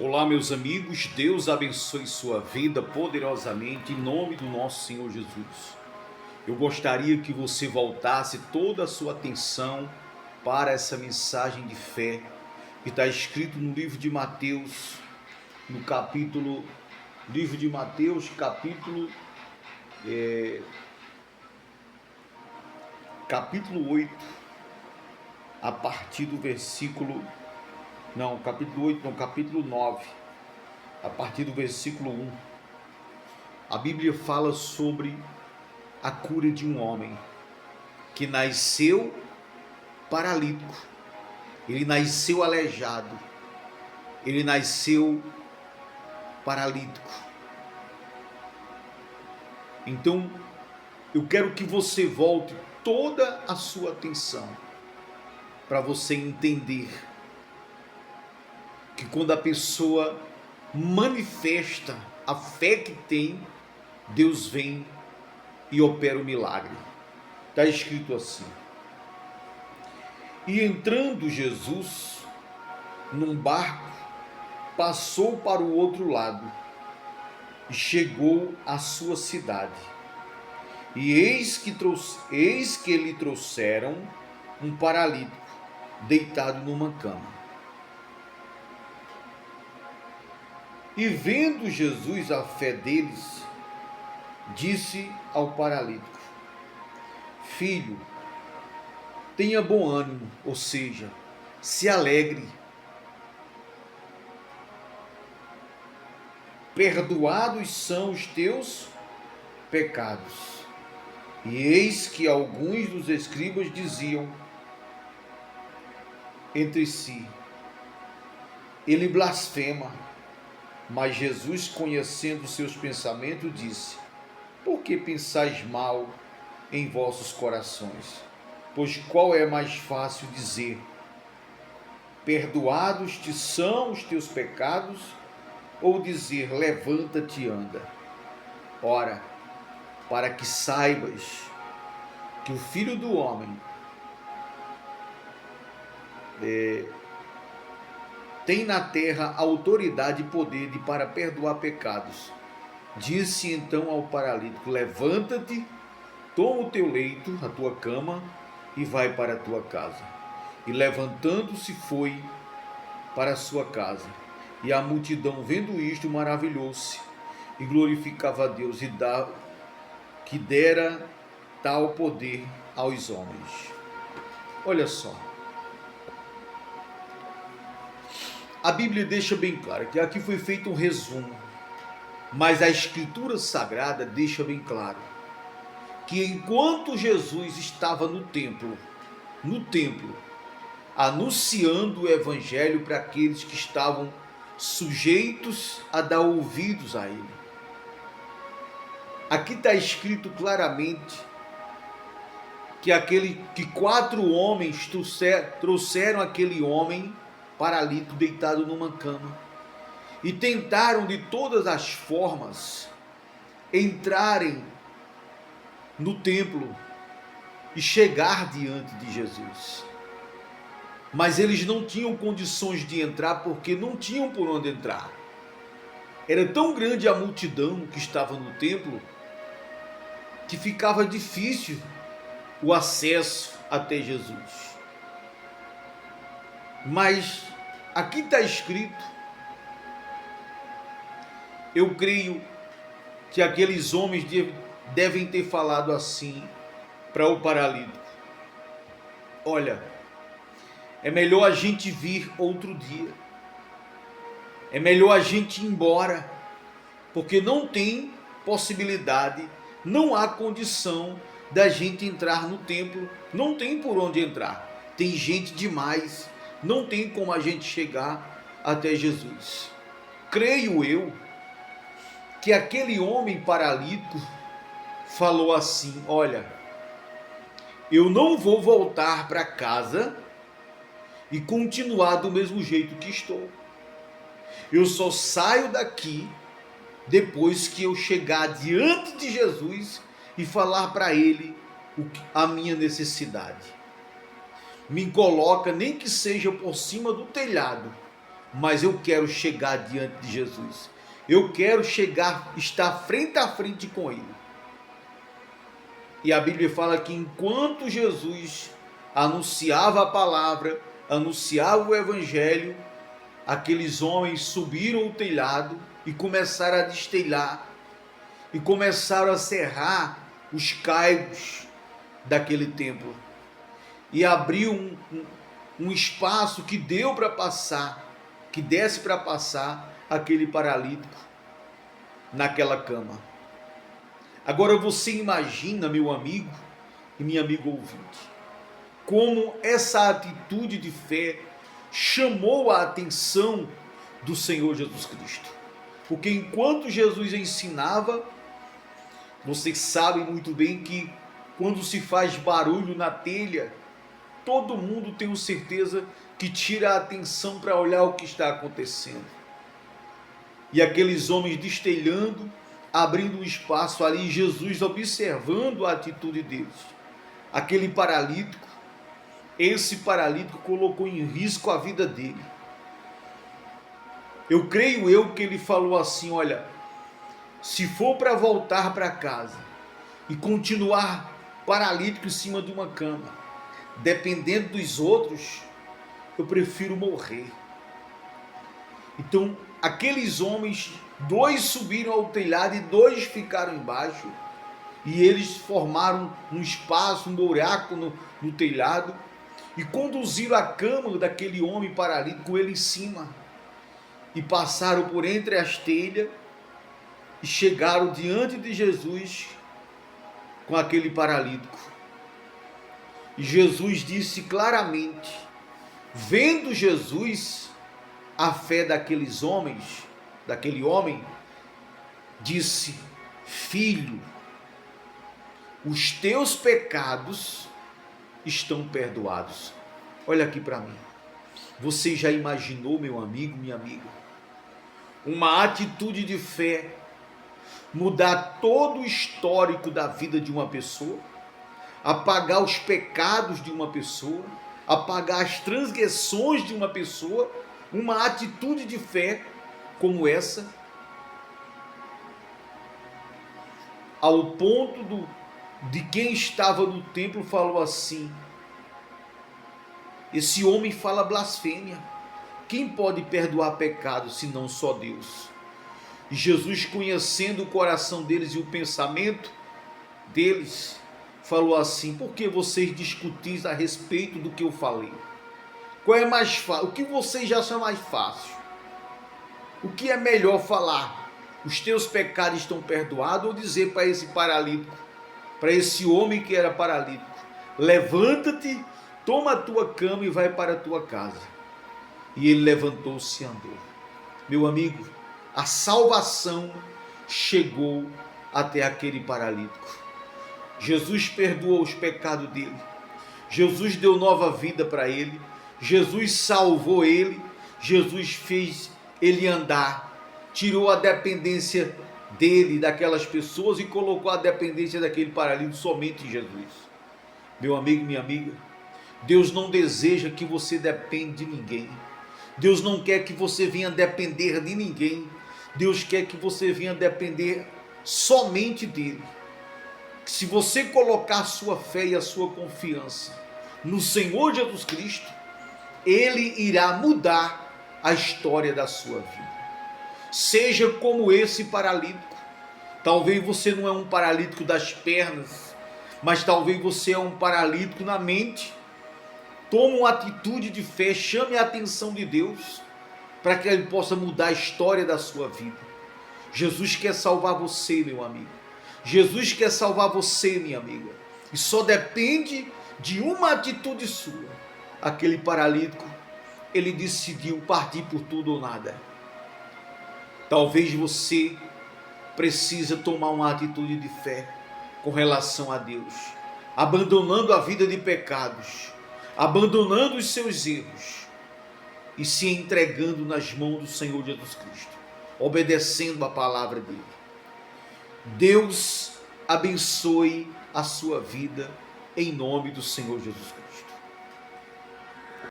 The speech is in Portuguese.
Olá, meus amigos, Deus abençoe sua vida poderosamente em nome do nosso Senhor Jesus. Eu gostaria que você voltasse toda a sua atenção para essa mensagem de fé que está escrito no livro de Mateus, no livro de Mateus, capítulo 8, a partir do versículo, capítulo 9, a partir do versículo 1. A Bíblia fala sobre a cura de um homem que nasceu paralítico, ele nasceu aleijado, ele nasceu paralítico. Então, eu quero que você volte toda a sua atenção para você entender que quando a pessoa manifesta a fé que tem, Deus vem e opera o milagre. Está escrito assim: e entrando Jesus num barco, passou para o outro lado e chegou à sua cidade. E eis que lhe trouxeram um paralítico deitado numa cama. E vendo Jesus a fé deles, disse ao paralítico: filho, tenha bom ânimo, ou seja, se alegre. Perdoados são os teus pecados. E eis que alguns dos escribas diziam entre si: ele blasfema. Mas Jesus, conhecendo seus pensamentos, disse: por que pensais mal em vossos corações? Pois qual é mais fácil dizer: perdoados te são os teus pecados, ou dizer: levanta-te e anda? Ora, para que saibas que o Filho do Homem tem na terra autoridade e poder para perdoar pecados. Disse então ao paralítico: levanta-te, toma o teu leito, a tua cama, e vai para a tua casa. E levantando-se foi para a sua casa. E a multidão, vendo isto, maravilhou-se e glorificava a Deus que dera tal poder aos homens. Olha só, a Bíblia deixa bem claro que aqui foi feito um resumo, mas a Escritura Sagrada deixa bem claro que enquanto Jesus estava no templo, anunciando o Evangelho para aqueles que estavam sujeitos a dar ouvidos a ele, aqui está escrito claramente que 4 homens trouxeram aquele homem paralítico deitado numa cama e tentaram de todas as formas entrarem no templo e chegar diante de Jesus. Mas eles não tinham condições de entrar porque não tinham por onde entrar. Era tão grande a multidão que estava no templo que ficava difícil o acesso até Jesus. Mas aqui está escrito, eu creio que aqueles homens devem ter falado assim para o paralítico: olha, é melhor a gente vir outro dia, é melhor a gente ir embora, porque não tem possibilidade, não há condição da gente entrar no templo, não tem por onde entrar, tem gente demais, não tem como a gente chegar até Jesus. Creio eu que aquele homem paralítico falou assim: olha, eu não vou voltar para casa e continuar do mesmo jeito que estou. Eu só saio daqui depois que eu chegar diante de Jesus e falar para ele a minha necessidade. Me coloca, nem que seja por cima do telhado, mas eu quero chegar diante de Jesus. Eu quero estar frente a frente com Ele. E a Bíblia fala que enquanto Jesus anunciava a palavra, anunciava o Evangelho, aqueles homens subiram o telhado e começaram a destelhar, e começaram a serrar os caibros daquele templo, e abriu um espaço que deu para passar, que desse para passar aquele paralítico naquela cama. Agora você imagina, meu amigo e minha amiga ouvinte, como essa atitude de fé chamou a atenção do Senhor Jesus Cristo. Porque enquanto Jesus ensinava, vocês sabem muito bem que quando se faz barulho na telha, todo mundo tem certeza que tira a atenção para olhar o que está acontecendo. E aqueles homens destelhando, abrindo um espaço ali, Jesus observando a atitude deles. Aquele paralítico, esse paralítico colocou em risco a vida dele. Eu creio que ele falou assim: olha, se for para voltar para casa e continuar paralítico em cima de uma cama, dependendo dos outros, eu prefiro morrer. Então, aqueles homens, 2 subiram ao telhado e 2 ficaram embaixo, e eles formaram um espaço, um buraco no telhado, e conduziram a cama daquele homem paralítico com ele em cima, e passaram por entre as telhas, e chegaram diante de Jesus com aquele paralítico. E Jesus disse claramente, vendo Jesus a fé daqueles homens, daquele homem, disse: filho, os teus pecados estão perdoados. Olha aqui para mim. Você já imaginou, meu amigo, minha amiga, uma atitude de fé mudar todo o histórico da vida de uma pessoa, apagar os pecados de uma pessoa, apagar as transgressões de uma pessoa? Uma atitude de fé como essa, ao ponto de quem estava no templo falou assim: esse homem fala blasfêmia, quem pode perdoar pecado senão só Deus? E Jesus, conhecendo o coração deles e o pensamento deles, falou assim: por que vocês discutis a respeito do que eu falei? Qual é mais fácil? O que vocês acham mais fácil? O que é melhor falar? Os teus pecados estão perdoados, ou dizer para esse paralítico, para esse homem que era paralítico: levanta-te, toma a tua cama e vai para a tua casa? E ele levantou-se e andou. Meu amigo, a salvação chegou até aquele paralítico. Jesus perdoou os pecados dele. Jesus deu nova vida para ele. Jesus salvou ele. Jesus fez ele andar. Tirou a dependência dele, daquelas pessoas, e colocou a dependência daquele paralítico somente em Jesus. Meu amigo, minha amiga, Deus não deseja que você dependa de ninguém. Deus não quer que você venha depender de ninguém. Deus quer que você venha depender somente dele. Se você colocar a sua fé e a sua confiança no Senhor Jesus Cristo, ele irá mudar a história da sua vida. Seja como esse paralítico. Talvez você não é um paralítico das pernas, mas talvez você é um paralítico na mente. Toma uma atitude de fé, chame a atenção de Deus, para que ele possa mudar a história da sua vida. Jesus quer salvar você, meu amigo. Jesus quer salvar você, minha amiga. E só depende de uma atitude sua. Aquele paralítico, ele decidiu partir por tudo ou nada. Talvez você precisa tomar uma atitude de fé com relação a Deus, abandonando a vida de pecados, abandonando os seus erros e se entregando nas mãos do Senhor Jesus Cristo, obedecendo a palavra dele. Deus abençoe a sua vida em nome do Senhor Jesus Cristo.